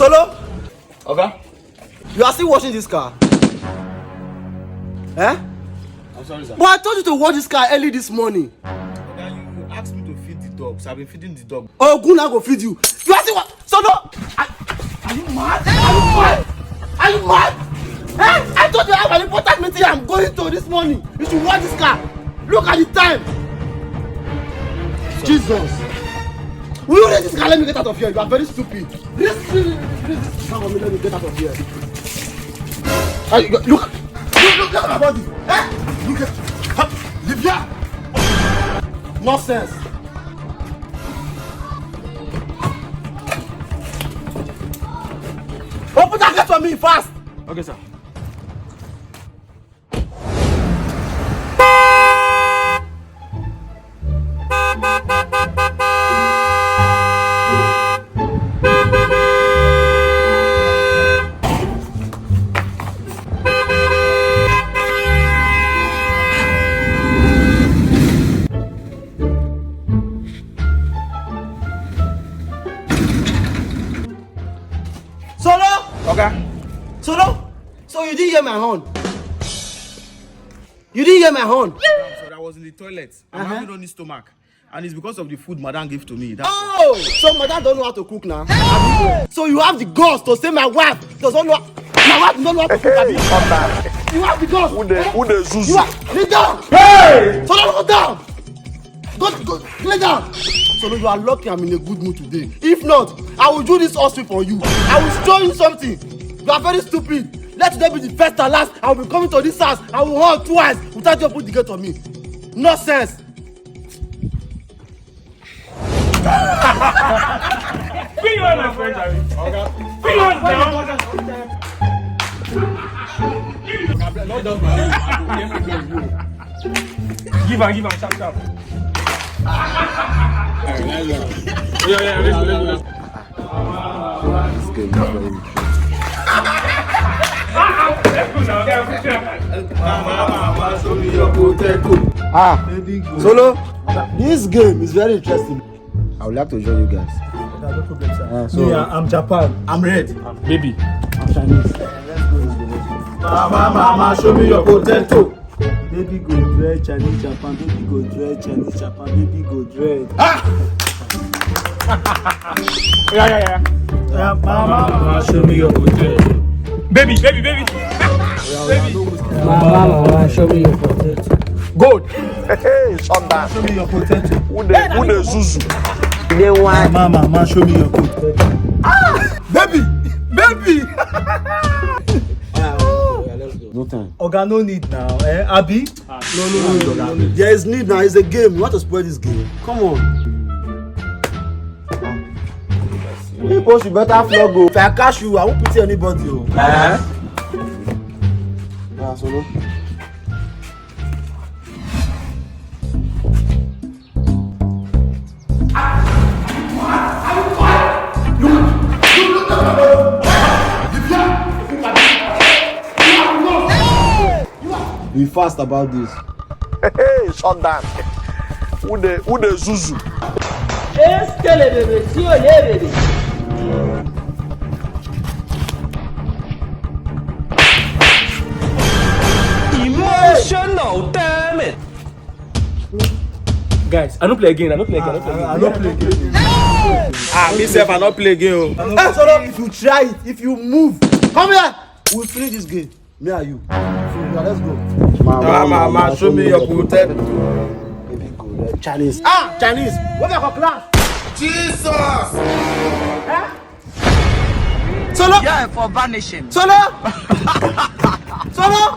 Solo? Okay. You are still washing this car? Eh? I'm sorry, sir. But I told you to wash this car early this morning. Oga, you asked me to feed the dog, so I've been feeding the dog. Oh, Guna go feed you. You are still what? Solo? Are you mad? Are you mad? Are you mad? Eh? I told you I have an important meeting I'm going to this morning. You should wash this car. Look at the time. Sorry. Jesus. Will you raise this car? Let me get out of here. You are very stupid. This car for me. Let me get out of here. Look at my body. Eh? Look at Livia. Nonsense. Open that gate for me fast. Okay, sir. Solo? Okay. Solo? So you didn't hear my horn? You didn't hear my horn? I'm sorry, I was in the toilet. I'm having on the stomach. And it's because of the food madam gave to me. Oh! So madam don't know how to cook now? So you have the guts to say my wife doesn't know. My wife doesn't know how to cook. You have the guts. Who the Zuzu? You are. Lay down! Hey! Solo, go down! Go, lay down! Solo, you are lucky I'm in a good mood today. If not, I will do this also for you. I will show you something. You are very stupid. Let them be the first and last. I will be coming to this house. I will hold twice without you put the gate on me. Nonsense. Bring on my friend, Harry. Okay. Bring on now. Give her, sharp, sharp. Yeah, let's go. This game is very interesting. Solo, this game is very interesting. I would like to join you guys. No problem, sir. So, I'm Japan. I'm red. Baby. I'm Chinese. Mama, show me your potato. Baby go dread, Chinese Japan. Baby go dread, Chinese Japan. Baby go dread. Yeah. Mama, show me your potato. Baby. Mama, show me your potato. Good. Hey, shut down. Show me your potato. Who the Zuzu? Mama, show me your potato. Baby. No time. Oga, no need now, Abi? No. There is need now. It's a game. You want to spoil this game? Come on. People should better flog go. If I catch you, I won't pity anybody. Yeah, Solo. Be fast about this. Hey, shut down. Who the Zuzu? Est-ce que le bébé, si on est bébé? Emotional, damn it! Guys, I don't play again. I don't play again. Myself, I not play again. Hey, Solo, if you try it, if you move, come here. We'll finish this game. Me and you. So, let's go. Mama, show me your potato. Baby, go. Chinese. Chinese. What are your class? Jesus! Solo. Yeah, for vanishing. Solo. Solo.